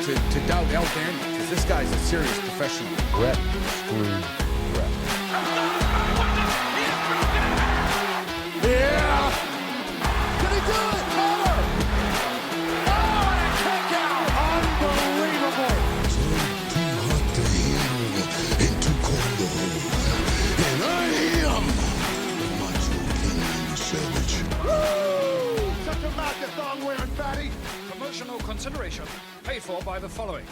to doubt El Daniel, because this guy's a serious professional. Brett screwed Brett. Yeah! Can he do it? Over! Oh, and a kick out! Unbelievable! Too hot to handle and too cold to hold. And I am the Macho King Savage. Woo! Such a marathon wearing fatty. Promotional consideration paid for by the following.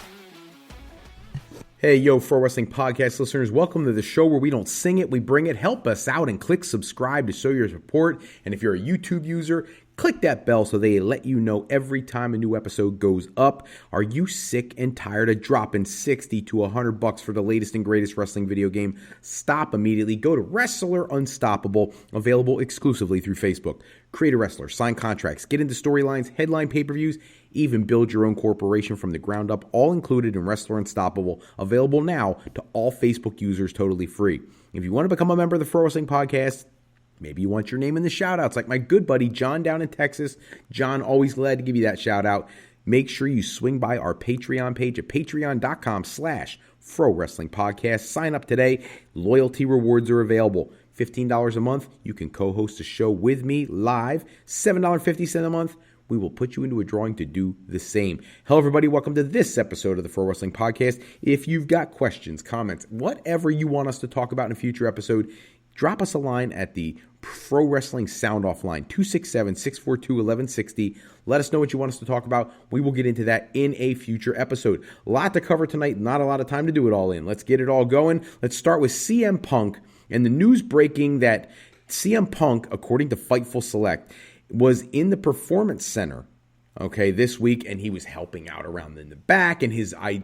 Hey, yo, Pro Wrestling Podcast listeners, welcome to the show where we don't sing it, we bring it. Help us out and click subscribe to show your support. And if you're a YouTube user, click that bell so they let you know every time a new episode goes up. Are you sick and tired of dropping $60 to $100 for the latest and greatest wrestling video game? Stop immediately. Go to Wrestler Unstoppable, available exclusively through Facebook. Create a wrestler, sign contracts, get into storylines, headline pay-per-views, even build your own corporation from the ground up, all included in Wrestler Unstoppable, available now to all Facebook users totally free. If you want to become a member of the Pro Wrestling Podcast, maybe you want your name in the shout-outs like my good buddy John down in Texas. John, always glad to give you that shout-out. Make sure you swing by our Patreon page at patreon.com/Pro Wrestling Podcast. Sign up today. Loyalty rewards are available. $15 a month, you can co-host a show with me live. $7.50 a month, we will put you into a drawing to do the same. Hello, everybody. Welcome to this episode of the Pro Wrestling Podcast. If you've got questions, comments, whatever you want us to talk about in a future episode, drop us a line at the Pro Wrestling Sound Off line, 267-642-1160. Let us know what you want us to talk about. We will get into that in a future episode. A lot to cover tonight, not a lot of time to do it all in. Let's get it all going. Let's start with CM Punk and the news breaking that CM Punk, according to Fightful Select, was in the Performance Center, this week, and he was helping out around in the back, and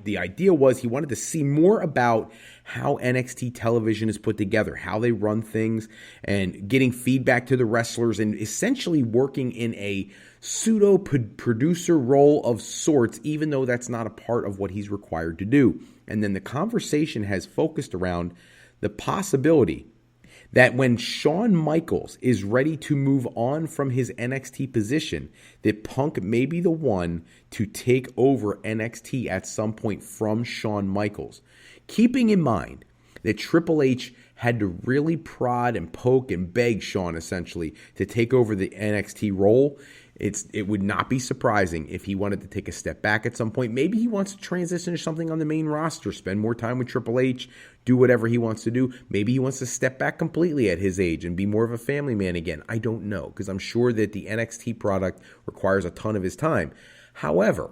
the idea was he wanted to see more about how NXT television is put together, how they run things, and getting feedback to the wrestlers, and essentially working in a pseudo-producer role of sorts, even though that's not a part of what he's required to do. And then the conversation has focused around the possibility that when Shawn Michaels is ready to move on from his NXT position, that Punk may be the one to take over NXT at some point from Shawn Michaels. Keeping in mind that Triple H had to really prod and poke and beg Shawn essentially to take over the NXT role, it would not be surprising if he wanted to take a step back at some point. Maybe he wants to transition to something on the main roster, spend more time with Triple H, do whatever he wants to do. Maybe he wants to step back completely at his age and be more of a family man again. I don't know, because I'm sure that the NXT product requires a ton of his time. However,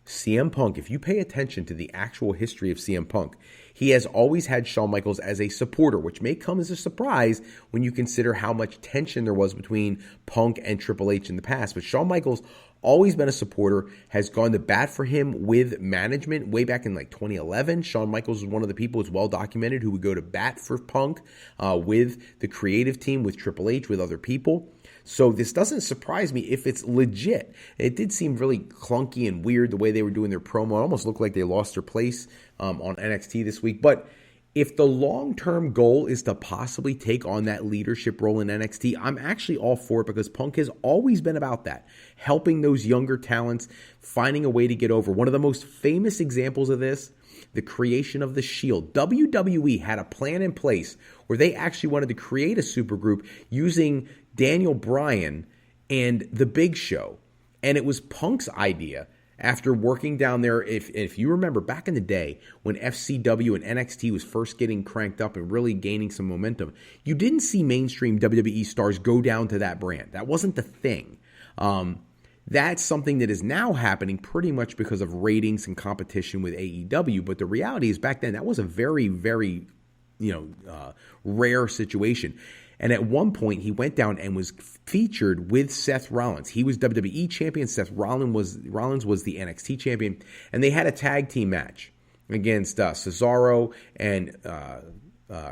CM Punk, if you pay attention to the actual history of CM Punk, he has always had Shawn Michaels as a supporter, which may come as a surprise when you consider how much tension there was between Punk and Triple H in the past. But Shawn Michaels, always been a supporter, has gone to bat for him with management way back in 2011. Shawn Michaels was one of the people, it's well documented, who would go to bat for Punk with the creative team, with Triple H, with other people. So this doesn't surprise me if it's legit. It did seem really clunky and weird the way they were doing their promo. It almost looked like they lost their place on NXT this week. But if the long-term goal is to possibly take on that leadership role in NXT, I'm actually all for it, because Punk has always been about that, helping those younger talents, finding a way to get over. One of the most famous examples of this, the creation of the Shield. WWE had a plan in place where they actually wanted to create a supergroup using Daniel Bryan and The Big Show. And it was Punk's idea after working down there. If you remember back in the day when FCW and NXT was first getting cranked up and really gaining some momentum, you didn't see mainstream WWE stars go down to that brand. That wasn't the thing. That's something that is now happening pretty much because of ratings and competition with AEW. But the reality is back then that was a very, very, rare situation. And at one point, he went down and was featured with Seth Rollins. He was WWE champion. Seth Rollins was the NXT champion. And they had a tag team match against Cesaro and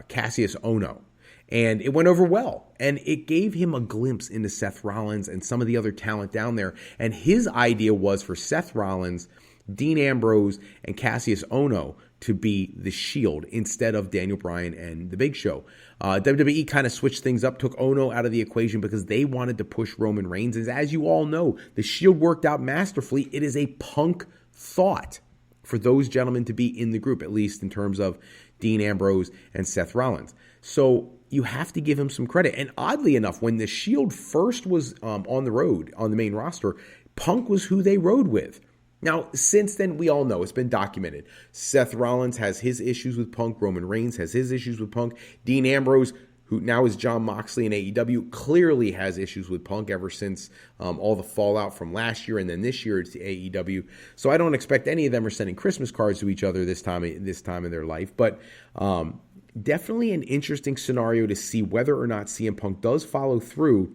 Cassius Ohno. And it went over well. And it gave him a glimpse into Seth Rollins and some of the other talent down there. And his idea was for Seth Rollins, Dean Ambrose, and Cassius Ohno to be the Shield instead of Daniel Bryan and The Big Show. WWE kind of switched things up, took Ohno out of the equation because they wanted to push Roman Reigns. And as you all know, the Shield worked out masterfully. It is a Punk thought for those gentlemen to be in the group, at least in terms of Dean Ambrose and Seth Rollins. So you have to give him some credit. And oddly enough, when the Shield first was on the road, on the main roster, Punk was who they rode with. Now, since then, we all know, it's been documented. Seth Rollins has his issues with Punk. Roman Reigns has his issues with Punk. Dean Ambrose, who now is Jon Moxley in AEW, clearly has issues with Punk ever since all the fallout from last year, and then this year it's AEW. So I don't expect any of them are sending Christmas cards to each other this time in their life. But definitely an interesting scenario to see whether or not CM Punk does follow through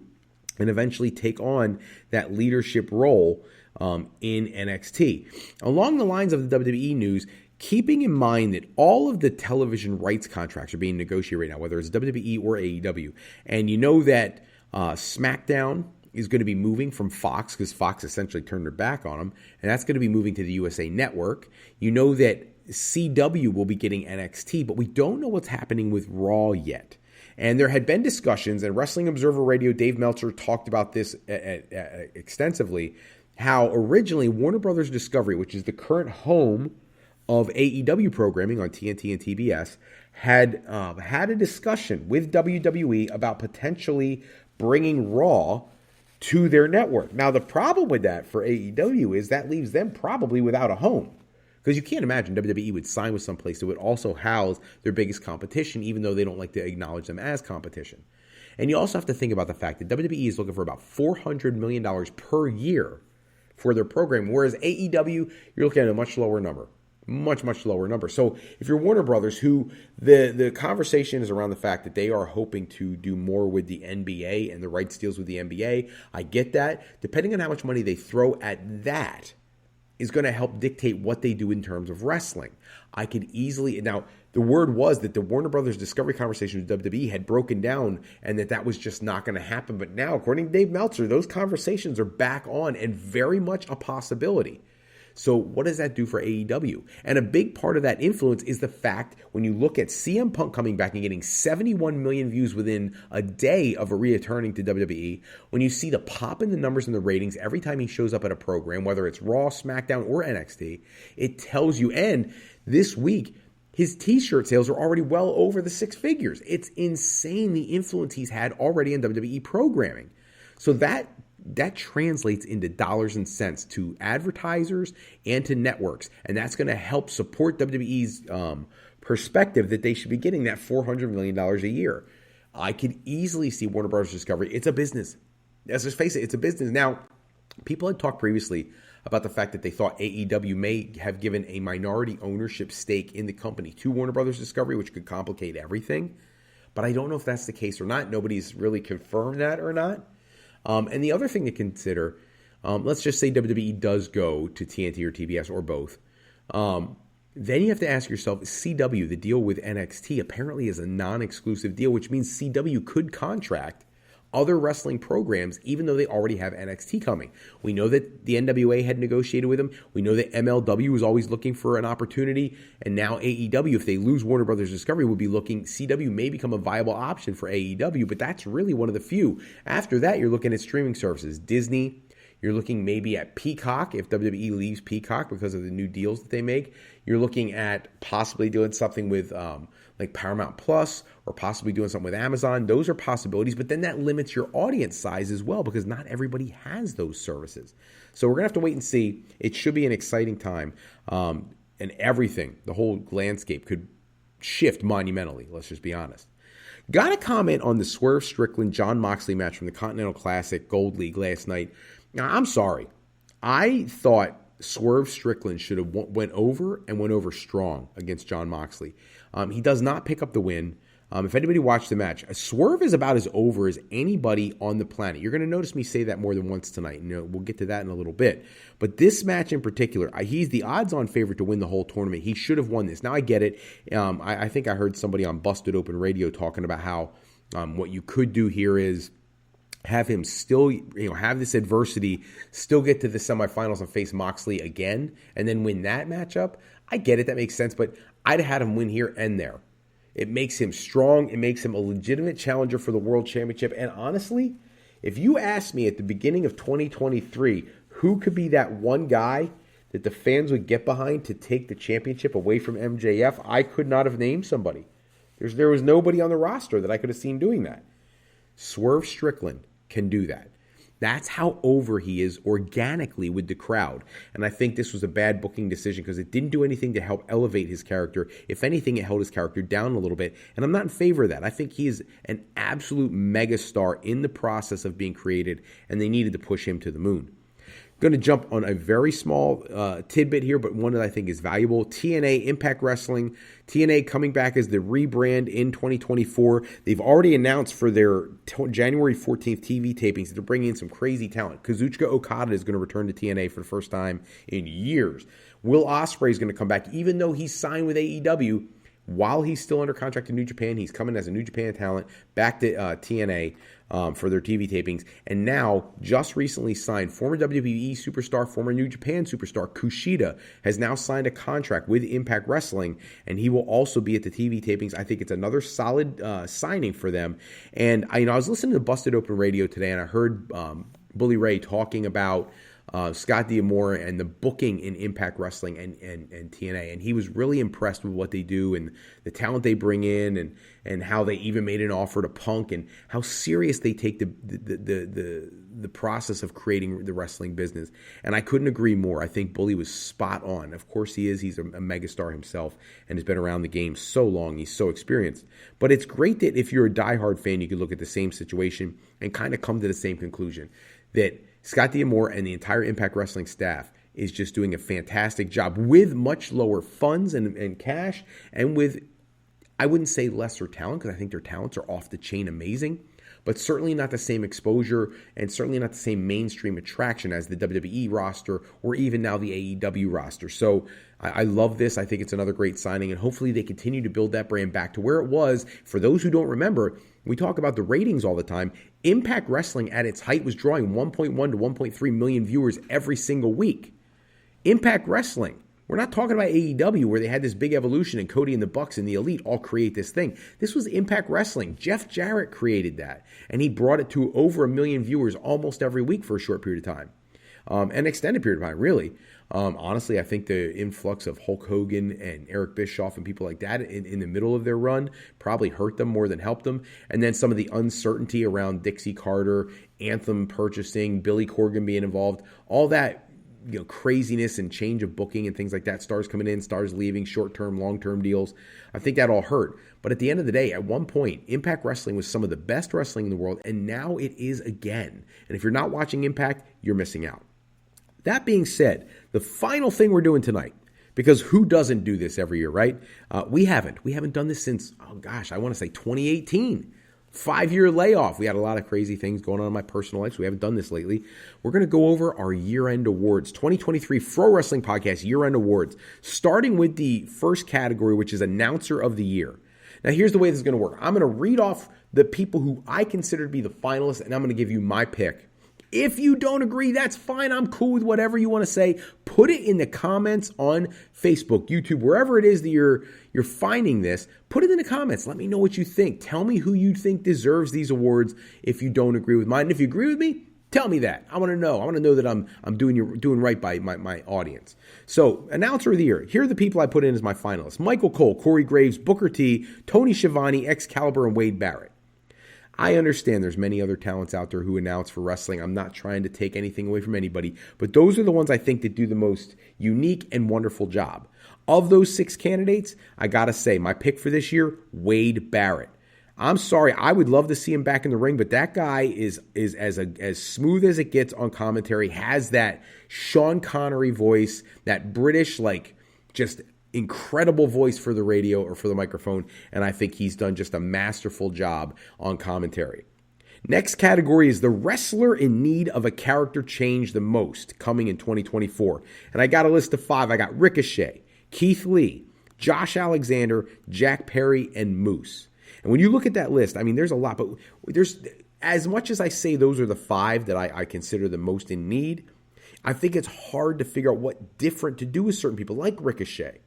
and eventually take on that leadership role in NXT. Along the lines of the WWE news, keeping in mind that all of the television rights contracts are being negotiated right now, whether it's WWE or AEW, and you know that SmackDown is going to be moving from Fox because Fox essentially turned their back on them, and that's going to be moving to the USA Network. You know that CW will be getting NXT, but we don't know what's happening with Raw yet. And there had been discussions, and Wrestling Observer Radio, Dave Meltzer talked about this extensively, how originally Warner Brothers Discovery, which is the current home of AEW programming on TNT and TBS, had a discussion with WWE about potentially bringing Raw to their network. Now, the problem with that for AEW is that leaves them probably without a home. Because you can't imagine WWE would sign with someplace that would also house their biggest competition, even though they don't like to acknowledge them as competition. And you also have to think about the fact that WWE is looking for about $400 million per year for their program, whereas AEW, you're looking at a much lower number. Much lower number. So if you're Warner Brothers, who the conversation is around the fact that they are hoping to do more with the NBA and the rights deals with the NBA, I get that. Depending on how much money they throw at that is going to help dictate what they do in terms of wrestling. I could easily, now the word was that the Warner Brothers Discovery conversation with WWE had broken down and that was just not going to happen. But now, according to Dave Meltzer, those conversations are back on and very much a possibility. So what does that do for AEW? And a big part of that influence is the fact when you look at CM Punk coming back and getting 71 million views within a day of a returning to WWE, when you see the pop in the numbers and the ratings every time he shows up at a program, whether it's Raw, SmackDown, or NXT, it tells you. And this week, his t-shirt sales are already well over the six figures. It's insane the influence he's had already in WWE programming. So that translates into dollars and cents to advertisers and to networks. And that's going to help support WWE's perspective that they should be getting that $400 million a year. I could easily see Warner Bros. Discovery. It's a business. Let's just face it, it's a business. Now, people had talked previously about the fact that they thought AEW may have given a minority ownership stake in the company to Warner Bros. Discovery, which could complicate everything. But I don't know if that's the case or not. Nobody's really confirmed that or not. And the other thing to consider, let's just say WWE does go to TNT or TBS or both. Then you have to ask yourself, CW, the deal with NXT, apparently is a non-exclusive deal, which means CW could contract other wrestling programs, even though they already have NXT coming. We know that the NWA had negotiated with them. We know that MLW was always looking for an opportunity. And now AEW, if they lose Warner Brothers Discovery, will be looking, CW may become a viable option for AEW, but that's really one of the few. After that, you're looking at streaming services. Disney, you're looking maybe at Peacock, if WWE leaves Peacock because of the new deals that they make. You're looking at possibly doing something with like Paramount Plus or possibly doing something with Amazon. Those are possibilities, but then that limits your audience size as well because not everybody has those services. So we're going to have to wait and see. It should be an exciting time. And everything, the whole landscape could shift monumentally. Let's just be honest. Got a comment on the Swerve Strickland Jon Moxley match from the Continental Classic Gold League last night. Now, I'm sorry. I thought Swerve Strickland should have went over and went over strong against Jon Moxley. He does not pick up the win. If anybody watched the match, Swerve is about as over as anybody on the planet. You're going to notice me say that more than once tonight. We'll get to that in a little bit. But this match in particular, he's the odds-on favorite to win the whole tournament. He should have won this. Now, I get it. I think I heard somebody on Busted Open Radio talking about how what you could do here is have him still, have this adversity, still get to the semifinals and face Moxley again, and then win that matchup. I get it. That makes sense. But I'd have had him win here and there. It makes him strong. It makes him a legitimate challenger for the World Championship. And honestly, if you asked me at the beginning of 2023 who could be that one guy that the fans would get behind to take the championship away from MJF, I could not have named somebody. There was nobody on the roster that I could have seen doing that. Swerve Strickland can do that. That's how over he is organically with the crowd. And I think this was a bad booking decision because it didn't do anything to help elevate his character. If anything, it held his character down a little bit. And I'm not in favor of that. I think he is an absolute megastar in the process of being created, and they needed to push him to the moon. Going to jump on a very small tidbit here, but one that I think is valuable. TNA Impact Wrestling. TNA coming back as the rebrand in 2024. They've already announced for their January 14th TV tapings that they're bringing in some crazy talent. Kazuchika Okada is going to return to TNA for the first time in years. Will Ospreay is going to come back, even though he's signed with AEW. While he's still under contract in New Japan, he's coming as a New Japan talent back to TNA for their TV tapings. And now, just recently signed, former WWE superstar, former New Japan superstar, Kushida, has now signed a contract with Impact Wrestling, and he will also be at the TV tapings. I think it's another solid signing for them. And I was listening to Busted Open Radio today, and I heard Bully Ray talking about Scott D'Amore and the booking in Impact Wrestling and TNA. And he was really impressed with what they do and the talent they bring in and how they even made an offer to Punk and how serious they take the process of creating the wrestling business. And I couldn't agree more. I think Bully was spot on. Of course he is. He's a megastar himself and has been around the game so long. He's so experienced. But it's great that if you're a diehard fan, you can look at the same situation and kind of come to the same conclusion that Scott D'Amore and the entire Impact Wrestling staff is just doing a fantastic job with much lower funds and cash and with, I wouldn't say lesser talent because I think their talents are off the chain amazing, but certainly not the same exposure and certainly not the same mainstream attraction as the WWE roster or even now the AEW roster. So I love this. I think it's another great signing, and hopefully they continue to build that brand back to where it was. For those who don't remember, we talk about the ratings all the time. Impact Wrestling at its height was drawing 1.1 to 1.3 million viewers every single week. Impact Wrestling. We're not talking about AEW where they had this big evolution and Cody and the Bucks and the Elite all create this thing. This was Impact Wrestling. Jeff Jarrett created that, and he brought it to over 1 million viewers almost every week for a short period of time. An extended period of time, really. Honestly, I think the influx of Hulk Hogan and Eric Bischoff and people like that in the middle of their run probably hurt them more than helped them. And then some of the uncertainty around Dixie Carter, Anthem purchasing, Billy Corgan being involved, all that craziness and change of booking and things like that, stars coming in, stars leaving, short-term, long-term deals. I think that all hurt. But at the end of the day, at one point, Impact Wrestling was some of the best wrestling in the world, and now it is again. And if you're not watching Impact, you're missing out. That being said, the final thing we're doing tonight, because who doesn't do this every year, right? We haven't. We haven't done this since, I want to say 2018. 5-year layoff. We had a lot of crazy things going on in my personal life, so we haven't done this lately. We're going to go over our year-end awards, 2023 Pro Wrestling Podcast year-end awards, starting with the first category, which is Announcer of the Year. Now, here's the way this is going to work. I'm going to read off the people who I consider to be the finalists, and I'm going to give you my pick. If you don't agree, that's fine. I'm cool with whatever you want to say. Put it in the comments on Facebook, YouTube, wherever it is that you're finding this. Put it in the comments. Let me know what you think. Tell me who you think deserves these awards if you don't agree with mine. And if you agree with me, tell me that. I want to know. I want to know that I'm doing right by my audience. So, Announcer of the Year. Here are the people I put in as my finalists. Michael Cole, Corey Graves, Booker T, Tony Schiavone, Excalibur, and Wade Barrett. I understand there's many other talents out there who announce for wrestling. I'm not trying to take anything away from anybody, but those are the ones I think that do the most unique and wonderful job. Of those 6 candidates, I got to say, my pick for this year, Wade Barrett. I'm sorry, I would love to see him back in the ring, but that guy is as smooth as it gets on commentary, has that Sean Connery voice, that British, just incredible voice for the radio or for the microphone, and I think he's done just a masterful job on commentary. Next category is the wrestler in need of a character change the most, coming in 2024. And I got a list of 5. I got Ricochet, Keith Lee, Josh Alexander, Jack Perry, and Moose. And when you look at that list, there's a lot, but there's, as much as I say those are the 5 that I consider the most in need, I think it's hard to figure out what different to do with certain people, like Ricochet.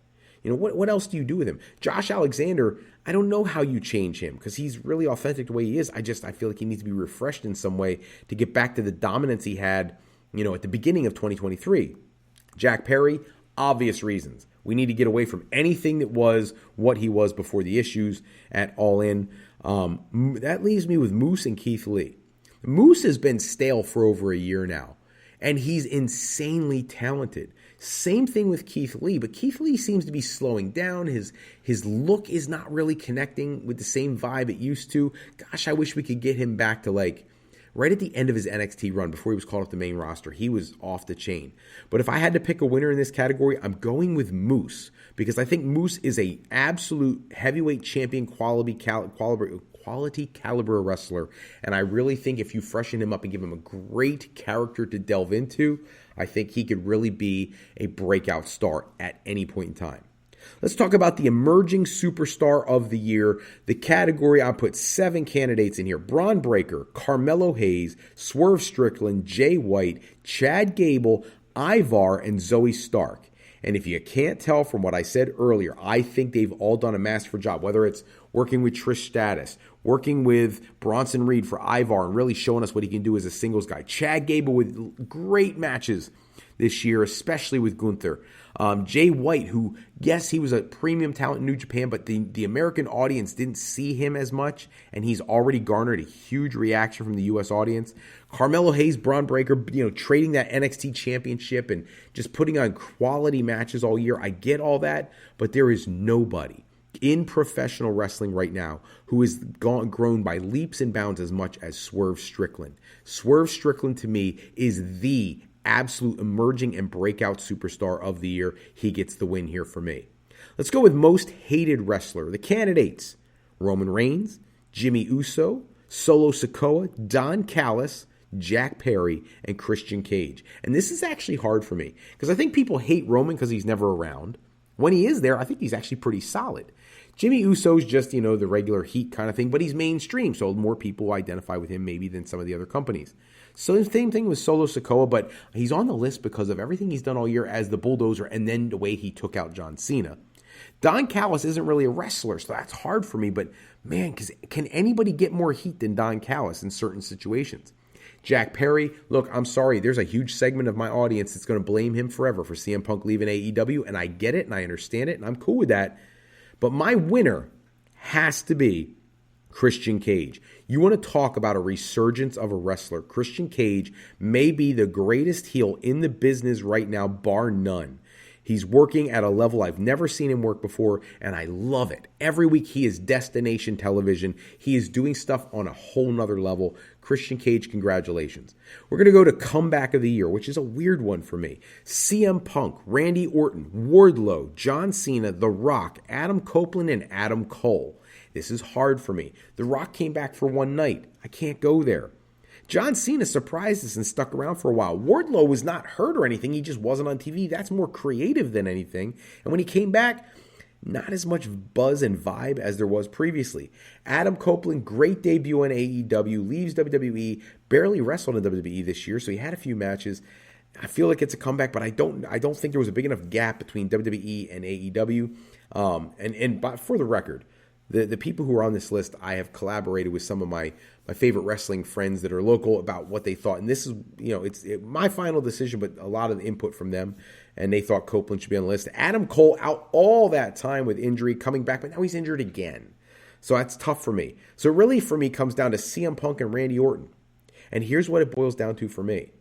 What else do you do with him? Josh Alexander, I don't know how you change him because he's really authentic the way he is. I feel like he needs to be refreshed in some way to get back to the dominance he had, at the beginning of 2023. Jack Perry, obvious reasons. We need to get away from anything that was what he was before the issues at All In. That leaves me with Moose and Keith Lee. Moose has been stale for over a year now, and he's insanely talented. Same thing with Keith Lee, but Keith Lee seems to be slowing down. His look is not really connecting with the same vibe it used to. Gosh, I wish we could get him back to like right at the end of his NXT run before he was called up the main roster. He was off the chain. But if I had to pick a winner in this category, I'm going with Moose because I think Moose is a absolute heavyweight champion quality caliber wrestler. And I really think if you freshen him up and give him a great character to delve into, I think he could really be a breakout star at any point in time. Let's talk about the emerging superstar of the year. The category, I put 7 candidates in here. Braun Breaker, Carmelo Hayes, Swerve Strickland, Jay White, Chad Gable, Ivar, and Zoe Stark. And if you can't tell from what I said earlier, I think they've all done a masterful job, whether it's working with Trish Stratus, working with Bronson Reed for Ivar and really showing us what he can do as a singles guy. Chad Gable with great matches this year, especially with Gunther. Jay White, who, yes, he was a premium talent in New Japan, but the American audience didn't see him as much, and he's already garnered a huge reaction from the U.S. audience. Carmelo Hayes, Braun Breaker, trading that NXT championship and just putting on quality matches all year. I get all that, but there is nobody in professional wrestling right now who has grown by leaps and bounds as much as Swerve Strickland. Swerve Strickland, to me, is the absolute emerging and breakout superstar of the year. He gets the win here for me. Let's go with most hated wrestler. The candidates: Roman Reigns, Jimmy Uso, Solo Sikoa, Don Callis, Jack Perry, and Christian Cage. And this is actually hard for me because I think people hate Roman because he's never around. When he is there, I think he's actually pretty solid. Jimmy Uso's just, the regular heat kind of thing, but he's mainstream, so more people identify with him maybe than some of the other companies. So the same thing with Solo Sikoa, but he's on the list because of everything he's done all year as the Bulldozer and then the way he took out John Cena. Don Callis isn't really a wrestler, so that's hard for me, but man, can anybody get more heat than Don Callis in certain situations? Jack Perry, look, I'm sorry, there's a huge segment of my audience that's going to blame him forever for CM Punk leaving AEW, and I get it, and I understand it, and I'm cool with that. But my winner has to be Christian Cage. You want to talk about a resurgence of a wrestler. Christian Cage may be the greatest heel in the business right now, bar none. He's working at a level I've never seen him work before, and I love it. Every week he is destination television. He is doing stuff on a whole nother level. Christian Cage, congratulations. We're going to go to Comeback of the Year, which is a weird one for me. CM Punk, Randy Orton, Wardlow, John Cena, The Rock, Adam Copeland, and Adam Cole. This is hard for me. The Rock came back for one night. I can't go there. John Cena surprised us and stuck around for a while. Wardlow was not hurt or anything. He just wasn't on TV. That's more creative than anything. And when he came back, not as much buzz and vibe as there was previously. Adam Copeland, great debut on AEW, leaves WWE, barely wrestled in WWE this year, so he had a few matches. I feel like it's a comeback, but I don't think there was a big enough gap between WWE and AEW. But for the record, the people who are on this list, I have collaborated with some of my favorite wrestling friends that are local about what they thought. And this is, it's my final decision, but a lot of the input from them. And they thought Copeland should be on the list. Adam Cole out all that time with injury, coming back, but now he's injured again. So that's tough for me. So it really, for me, comes down to CM Punk and Randy Orton. And here's what it boils down to for me.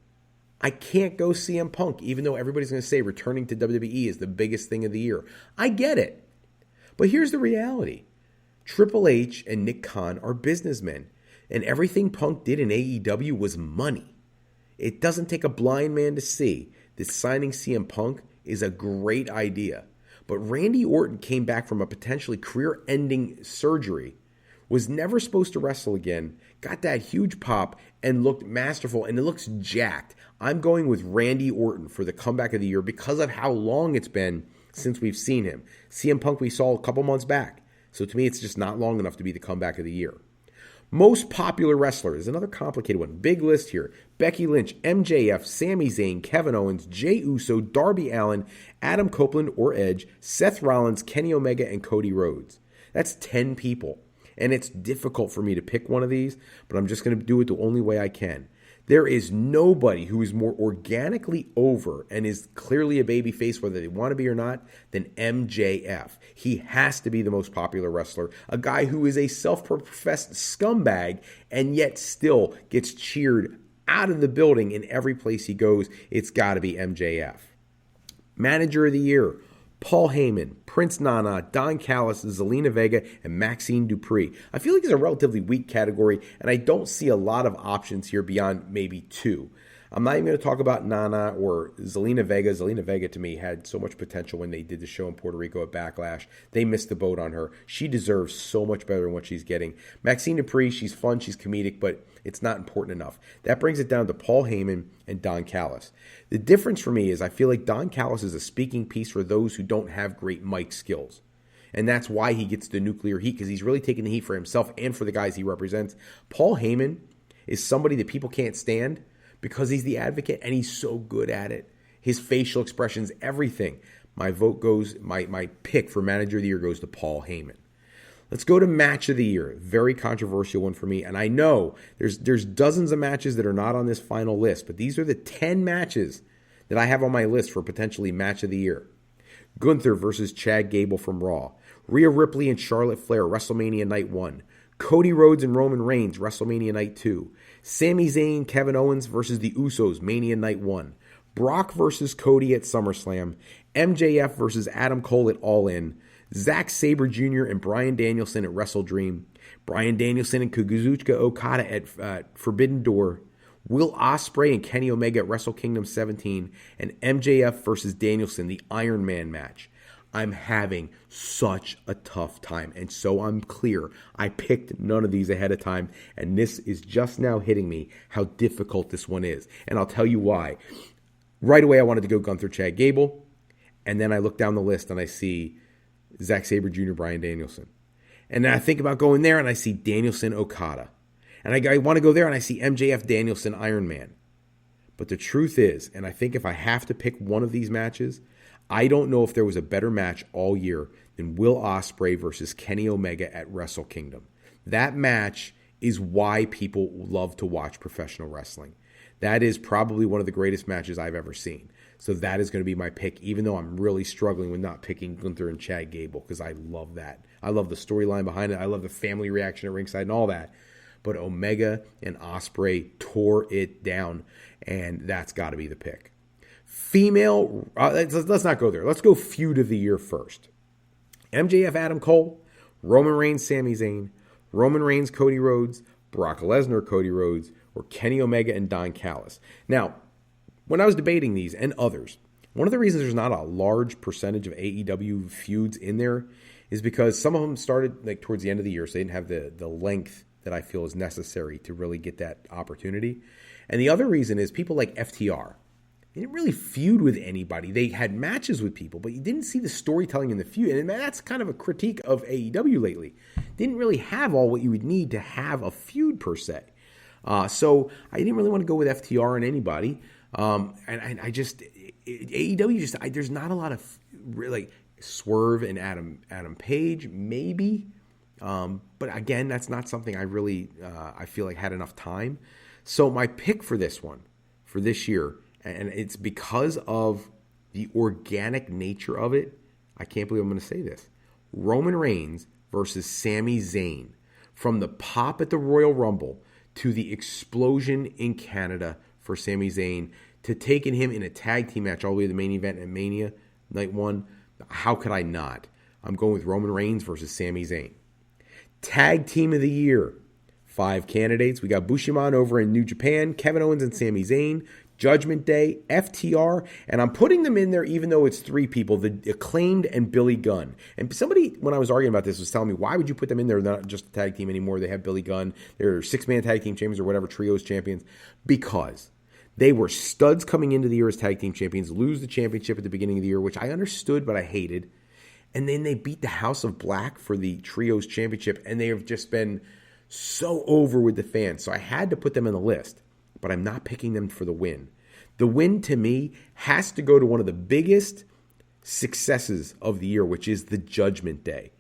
I can't go CM Punk, even though everybody's going to say returning to WWE is the biggest thing of the year. I get it. But here's the reality. Triple H and Nick Khan are businessmen, and everything Punk did in AEW was money. It doesn't take a blind man to see that signing CM Punk is a great idea. But Randy Orton came back from a potentially career-ending surgery, was never supposed to wrestle again, got that huge pop, and looked masterful, and it looks jacked. I'm going with Randy Orton for the comeback of the year because of how long it's been since we've seen him. CM Punk we saw a couple months back. So to me, it's just not long enough to be the comeback of the year. Most popular wrestler is another complicated one. Big list here. Becky Lynch, MJF, Sami Zayn, Kevin Owens, Jey Uso, Darby Allin, Adam Copeland or Edge, Seth Rollins, Kenny Omega, and Cody Rhodes. That's 10 people. And it's difficult for me to pick one of these, but I'm just going to do it the only way I can. There is nobody who is more organically over and is clearly a babyface, whether they want to be or not, than MJF. He has to be the most popular wrestler, a guy who is a self-professed scumbag and yet still gets cheered out of the building in every place he goes. It's got to be MJF. Manager of the Year, Paul Heyman, Prince Nana, Don Callis, Zelina Vega, and Maxine Dupree. I feel like it's a relatively weak category, and I don't see a lot of options here beyond maybe two. I'm not even going to talk about Nana or Zelina Vega. Zelina Vega, to me, had so much potential when they did the show in Puerto Rico at Backlash. They missed the boat on her. She deserves so much better than what she's getting. Maxine Dupree, she's fun, she's comedic, but it's not important enough. That brings it down to Paul Heyman and Don Callis. The difference for me is I feel like Don Callis is a speaking piece for those who don't have great mic skills. And that's why he gets the nuclear heat, because he's really taking the heat for himself and for the guys he represents. Paul Heyman is somebody that people can't stand because he's the advocate and he's so good at it. His facial expressions, everything. My vote goes, my pick for Manager of the Year goes to Paul Heyman. Let's go to Match of the Year. Very controversial one for me. And I know there's dozens of matches that are not on this final list, but these are the 10 matches that I have on my list for potentially Match of the Year. Gunther versus Chad Gable from Raw. Rhea Ripley and Charlotte Flair, WrestleMania Night 1. Cody Rhodes and Roman Reigns, WrestleMania Night 2. Sami Zayn, Kevin Owens versus the Usos, Mania Night 1. Brock versus Cody at SummerSlam. MJF versus Adam Cole at All In. Zack Sabre Jr. and Bryan Danielson at Wrestle Dream. Bryan Danielson and Kazuchika Okada at Forbidden Door. Will Ospreay and Kenny Omega at Wrestle Kingdom 17. And MJF versus Danielson, the Iron Man match. I'm having such a tough time. And so I'm clear, I picked none of these ahead of time. And this is just now hitting me how difficult this one is. And I'll tell you why. Right away, I wanted to go Gunther, Chad Gable. And then I look down the list and I see Zack Sabre Jr., Bryan Danielson. And then I think about going there and I see Danielson, Okada. And I want to go there and I see MJF, Danielson, Iron Man. But the truth is, and I think if I have to pick one of these matches, I don't know if there was a better match all year than Will Ospreay versus Kenny Omega at Wrestle Kingdom. That match is why people love to watch professional wrestling. That is probably one of the greatest matches I've ever seen. So that is going to be my pick, even though I'm really struggling with not picking Gunther and Chad Gable, because I love that. I love the storyline behind it. I love the family reaction at ringside and all that. But Omega and Ospreay tore it down, and that's got to be the pick. Female, let's not go there. Let's go feud of the year first. MJF, Adam Cole, Roman Reigns, Sami Zayn, Roman Reigns, Cody Rhodes, Brock Lesnar, Cody Rhodes, or Kenny Omega and Don Callis. Now, when I was debating these and others, one of the reasons there's not a large percentage of AEW feuds in there is because some of them started like towards the end of the year, so they didn't have the length that I feel is necessary to really get that opportunity. And the other reason is people like FTR. They didn't really feud with anybody. They had matches with people, but you didn't see the storytelling in the feud. And that's kind of a critique of AEW lately. Didn't really have all what you would need to have a feud per se. So I didn't really want to go with FTR and anybody. And I just, AEW there's not a lot of really Swerve and Adam Page, maybe. But again, that's not something I really, I feel like had enough time. So my pick for this one, for this year, and it's because of the organic nature of it, I can't believe I'm going to say this, Roman Reigns versus Sami Zayn. From the pop at the Royal Rumble to the explosion in Canada for Sami Zayn, to taking him in a tag team match all the way to the main event at Mania Night 1, how could I not? I'm going with Roman Reigns versus Sami Zayn. Tag Team of the Year. 5 candidates. We got Bushiman over in New Japan, Kevin Owens and Sami Zayn, Judgment Day, FTR, and I'm putting them in there even though it's 3 people, the Acclaimed and Billy Gunn. And somebody, when I was arguing about this, was telling me, why would you put them in there? They're not just a tag team anymore. They have Billy Gunn. They're 6-man tag team champions or whatever, trios champions. Because they were studs coming into the year as tag team champions, lose the championship at the beginning of the year, which I understood, but I hated. And then they beat the House of Black for the trios championship, and they have just been so over with the fans. So I had to put them in the list, but I'm not picking them for the win. The win to me has to go to one of the biggest successes of the year, which is the Judgment Day.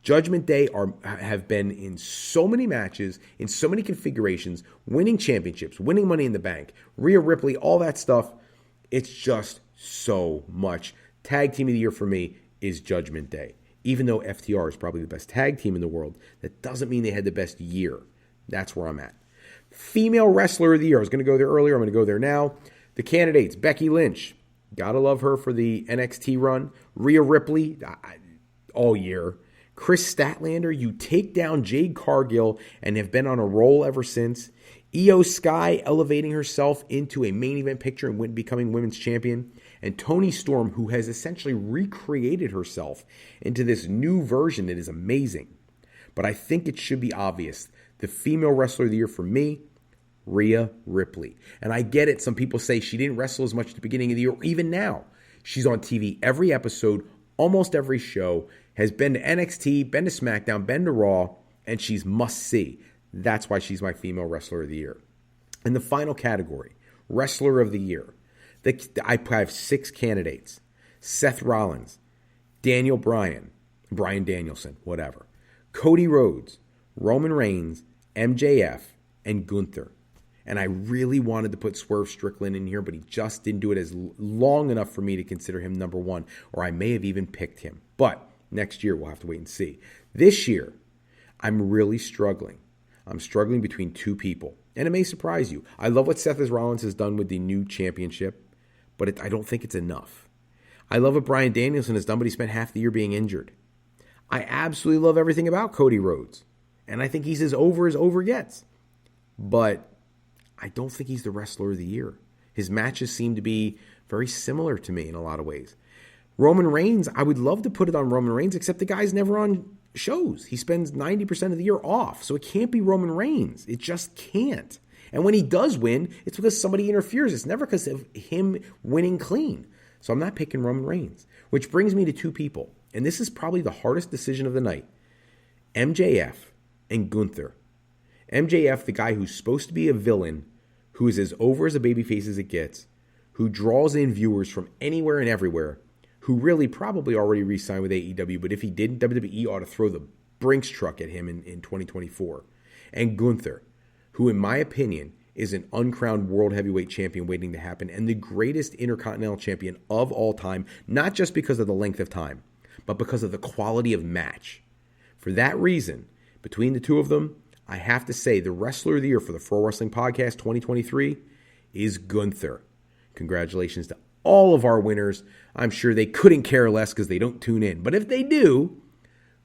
Judgment Day have been in so many matches, in so many configurations, winning championships, winning Money in the Bank, Rhea Ripley, all that stuff. It's just so much. Tag Team of the Year for me is Judgment Day. Even though FTR is probably the best tag team in the world, that doesn't mean they had the best year. That's where I'm at. Female Wrestler of the Year. I was going to go there earlier. I'm going to go there now. The candidates, Becky Lynch. Gotta love her for the NXT run. Rhea Ripley, all year. Chris Statlander, you take down Jade Cargill and have been on a roll ever since. Io Sky elevating herself into a main event picture and becoming women's champion. And Toni Storm, who has essentially recreated herself into this new version that is amazing. But I think it should be obvious. The female wrestler of the year for me, Rhea Ripley. And I get it. Some people say she didn't wrestle as much at the beginning of the year. Even now, she's on TV every episode, almost every show, has been to NXT, been to SmackDown, been to Raw, and she's must-see. That's why she's my female wrestler of the year. In the final category, wrestler of the year, I have 6 candidates. Seth Rollins, Daniel Bryan Danielson, whatever. Cody Rhodes, Roman Reigns, MJF, and Gunther. And I really wanted to put Swerve Strickland in here, but he just didn't do it as long enough for me to consider him number one, or I may have even picked him. But next year, we'll have to wait and see. This year, I'm really struggling. I'm struggling between 2 people, and it may surprise you. I love what Seth Rollins has done with the new championship, but I don't think it's enough. I love what Bryan Danielson has done, but he spent half the year being injured. I absolutely love everything about Cody Rhodes, and I think he's as over gets. But I don't think he's the wrestler of the year. His matches seem to be very similar to me in a lot of ways. Roman Reigns, I would love to put it on Roman Reigns, except the guy's never on shows. He spends 90% of the year off, so it can't be Roman Reigns. It just can't. And when he does win, it's because somebody interferes. It's never because of him winning clean. So I'm not picking Roman Reigns, which brings me to 2 people. And this is probably the hardest decision of the night. MJF and Gunther. MJF, the guy who's supposed to be a villain, who is as over as a babyface as it gets, who draws in viewers from anywhere and everywhere, who really probably already re-signed with AEW, but if he didn't, WWE ought to throw the Brinks truck at him in 2024. And Gunther, who in my opinion is an uncrowned world heavyweight champion waiting to happen and the greatest intercontinental champion of all time, not just because of the length of time, but because of the quality of match. For that reason, between the 2 of them, I have to say the wrestler of the year for the Pro Wrestling Podcast 2023 is Gunther. Congratulations to all of our winners. I'm sure they couldn't care less because they don't tune in. But if they do,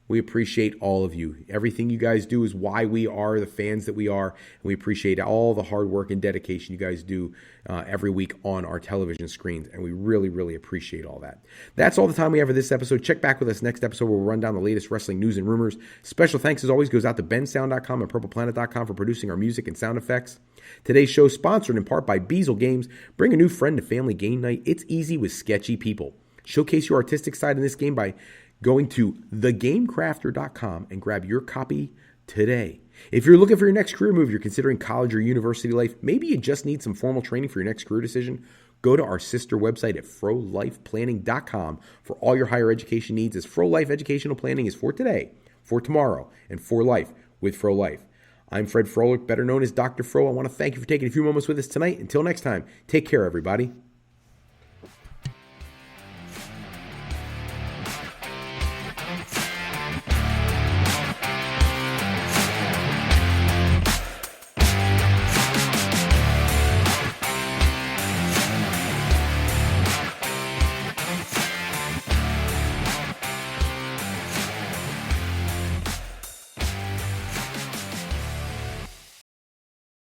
we appreciate all of you. Everything you guys do is why we are the fans that we are. And we appreciate all the hard work and dedication you guys do every week on our television screens. And we really, really appreciate all that. That's all the time we have for this episode. Check back with us next episode where we'll run down the latest wrestling news and rumors. Special thanks, as always, goes out to bensound.com and purpleplanet.com for producing our music and sound effects. Today's show is sponsored in part by Beazle Games. Bring a new friend to family game night. It's easy with sketchy people. Showcase your artistic side in this game by going to thegamecrafter.com and grab your copy today. If you're looking for your next career move, you're considering college or university life, maybe you just need some formal training for your next career decision, go to our sister website at frolifeplanning.com for all your higher education needs, as Fro Life Educational Planning is for today, for tomorrow, and for life with Fro Life. I'm Fred Froelich, better known as Dr. Fro. I want to thank you for taking a few moments with us tonight. Until next time, take care, everybody.